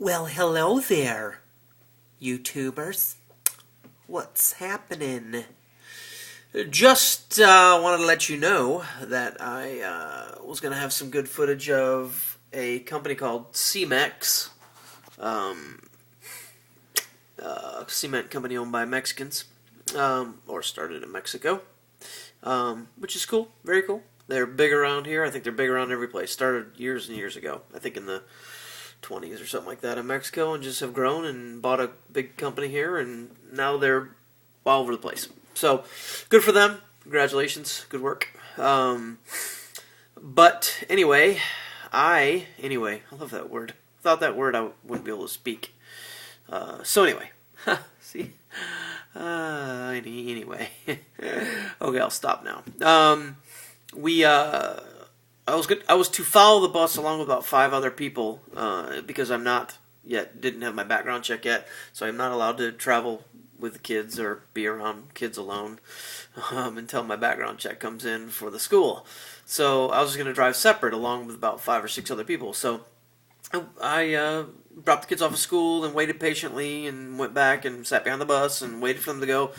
Well, hello there, YouTubers. What's happening? Just wanted to let you know that I was going to have some good footage of a company called Cemex, cement company owned by Mexicans, or started in Mexico, which is cool, very cool. They're big around here. I think they're big around every place. Started years and years ago. I think in the 20s or something like that in Mexico, and just have grown and bought a big company here, and now they're all over the place. So, good for them. Congratulations. Good work. But anyway, I love that word. Without that word, I wouldn't be able to speak. So anyway, see? Anyway. Okay, I'll stop now. I was to follow the bus along with about 5 other people because didn't have my background check yet, so I'm not allowed to travel with the kids or be around kids alone until my background check comes in for the school. So I was just going to drive separate along with about 5 or 6 other people. So I dropped the kids off of school and waited patiently and went back and sat behind the bus and waited for them to go.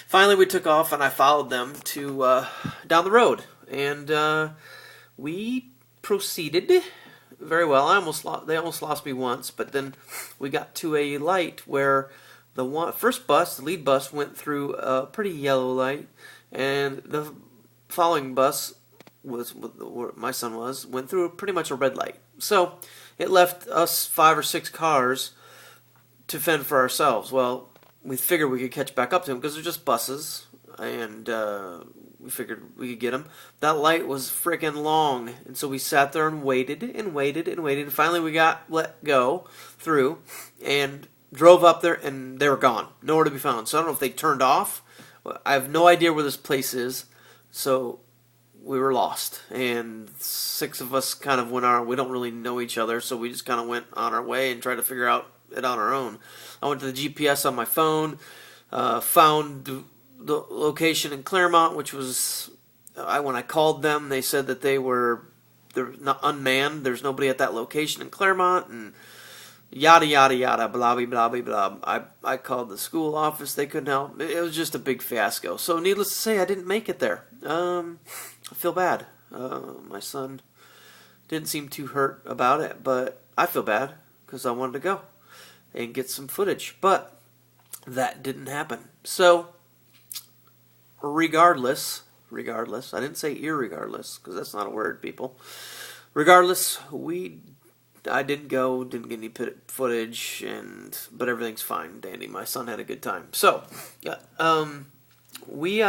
Finally, we took off and I followed them to down the road, and we proceeded very well. They almost lost me once, but then we got to a light where the lead bus, went through a pretty yellow light, and the following bus where my son went through pretty much a red light. So it left us 5 or 6 cars to fend for ourselves. Well, we figured we could catch back up to them because they're just buses, and we figured we could get them. That light was freaking long, and so we sat there and waited and waited and waited. And finally, we got let go through and drove up there, and they were gone, nowhere to be found. So I don't know if they turned off. I have no idea where this place is. So we were lost, and 6 of us kind of went we don't really know each other, so we just kind of went on our way and tried to figure out it on our own. I went to the GPS on my phone, found the location in Claremont, which was, when I called them, they said that they're not unmanned. There's nobody at that location in Claremont, and yada yada yada, blah blah blah blah blah. I called the school office. They couldn't help. It was just a big fiasco. So needless to say, I didn't make it there. I feel bad. My son didn't seem too hurt about it, but I feel bad because I wanted to go and get some footage, but that didn't happen. So regardless, I didn't say irregardless because that's not a word, people. Regardless, I didn't go, didn't get any footage, but everything's fine, dandy. My son had a good time. So, yeah, moving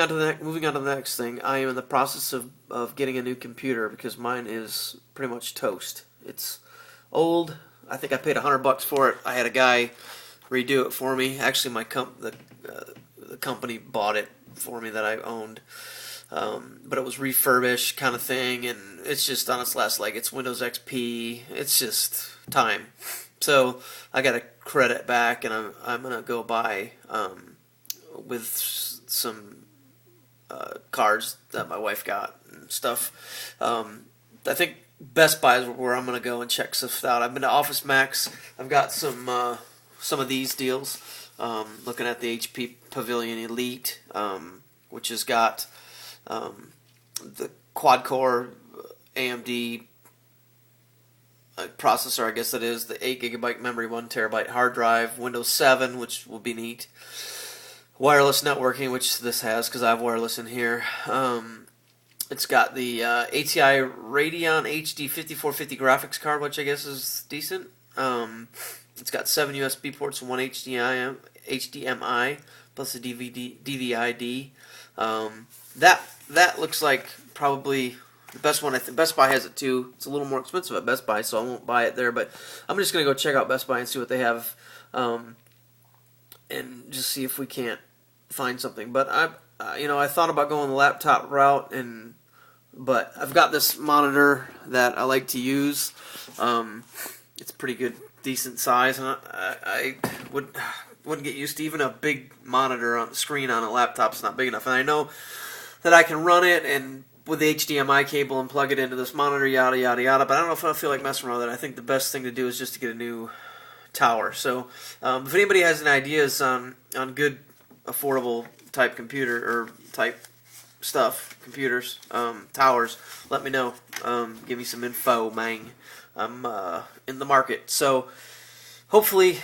on to the next thing. I am in the process of getting a new computer because mine is pretty much toast. It's old. I think I paid $100 for it. I had a guy redo it for me. Actually, the company bought it for me that I owned. But it was refurbished kind of thing, and it's just on its last leg. It's Windows XP. It's just time. So I got a credit back, and I'm gonna go buy with some cards that my wife got and stuff. I think Best Buy is where I'm gonna go and check stuff out. I've been to Office Max. I've got some of these deals. Looking at the HP Pavilion Elite, which has got the quad-core AMD processor, I guess that is, the 8GB memory, 1TB hard drive, Windows 7, which will be neat, wireless networking, which this has because I have wireless in here. It's got the ATI Radeon HD 5450 graphics card, which I guess is decent. It's got 7 USB ports and 1 HDMI plus a DVI-D. That looks like probably the best one. Best Buy has it too. It's a little more expensive at Best Buy, so I won't buy it there. But I'm just gonna go check out Best Buy and see what they have, and just see if we can't find something. But I thought about going the laptop route, but I've got this monitor that I like to use. It's pretty good, decent size, and I wouldn't get used to even a big monitor on the screen on a laptop's not big enough. And I know that I can run it and with the HDMI cable and plug it into this monitor, yada yada yada. But I don't know if I feel like messing around with it. I think the best thing to do is just to get a new tower. So if anybody has any ideas on good, affordable type computer or type stuff, computers, towers, let me know. Give me some info, man. I'm in the market. So hopefully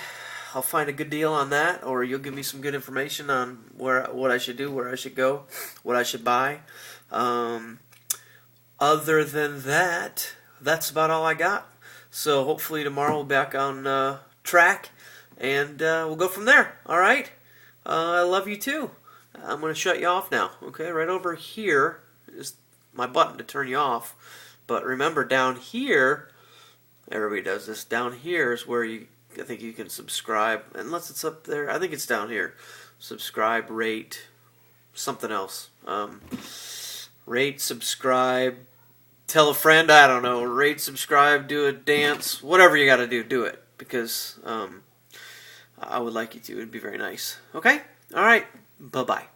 I'll find a good deal on that, or you'll give me some good information on what I should do, where I should go, what I should buy. Other than that, that's about all I got. So hopefully tomorrow we'll be back on track, and we'll go from there. All right? I love you too. I'm going to shut you off now. Okay, right over here is my button to turn you off. But remember, down here, everybody does this. Down here is where I think you can subscribe, unless it's up there. I think it's down here. Subscribe, rate, something else. Rate, subscribe, tell a friend. I don't know. Rate, subscribe, do a dance, whatever you got to do, do it, because I would like you to. It'd be very nice. Okay. All right. Bye bye.